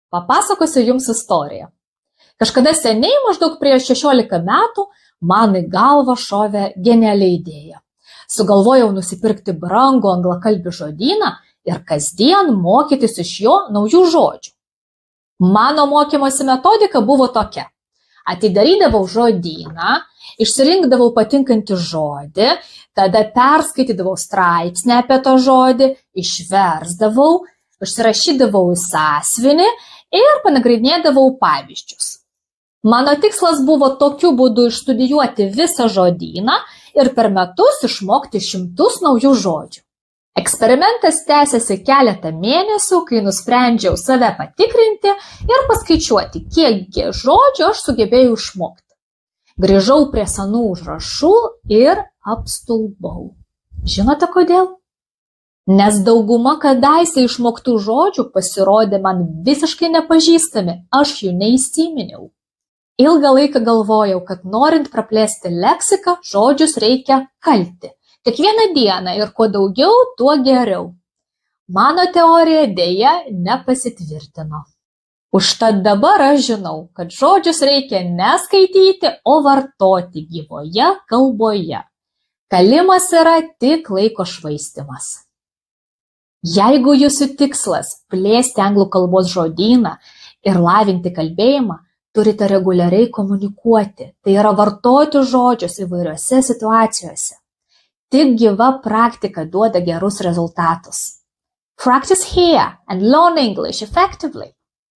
Papasakosiu jums istoriją. Kažkada seniai, maždaug prieš 16 metų, man į galvą šovė geniali idėja. Sugalvojau nusipirkti brangų anglakalbį žodyną ir kasdien mokytis iš jo naujų žodžių. Mano mokymosi metodika buvo tokia. Atidarydavau žodyną, išsirinkdavau patinkantį žodį, tada perskaitydavau straipsnį apie tą žodį, išversdavau, užsirašydavau į sąsiuvinį ir panagrinėdavau pavyzdžius. Mano tikslas buvo tokiu būdu išstudijuoti visą žodyną ir per metus išmokti 100 naujų žodžių. Eksperimentas tęsėsi keletą mėnesių, kai nusprendžiau save patikrinti ir paskaičiuoti, kiek žodžių aš sugebėjau išmokti. Grįžau prie senų užrašų ir apstulbau. Žinote kodėl? Nes dauguma kadaise išmoktų žodžių pasirodė man visiškai nepažįstami, aš jų neįsiminiau. Ilgą laiką galvojau, kad norint praplėsti leksiką, žodžius reikia kalti. Kiekvieną dieną ir kuo daugiau, tuo geriau. Mano teorija deja nepasitvirtino. Užtat dabar aš žinau, kad žodžius reikia neskaityti, o vartoti gyvoje kalboje. Kalimas yra tik laiko švaistymas. Jeigu jūsų tikslas plėsti anglų kalbos žodyną ir lavinti kalbėjimą, turite reguliariai komunikuoti, tai yra vartoti žodžius įvairiose situacijose. Tik gyva praktika duoda gerus rezultatus. Practice here and learn English effectively.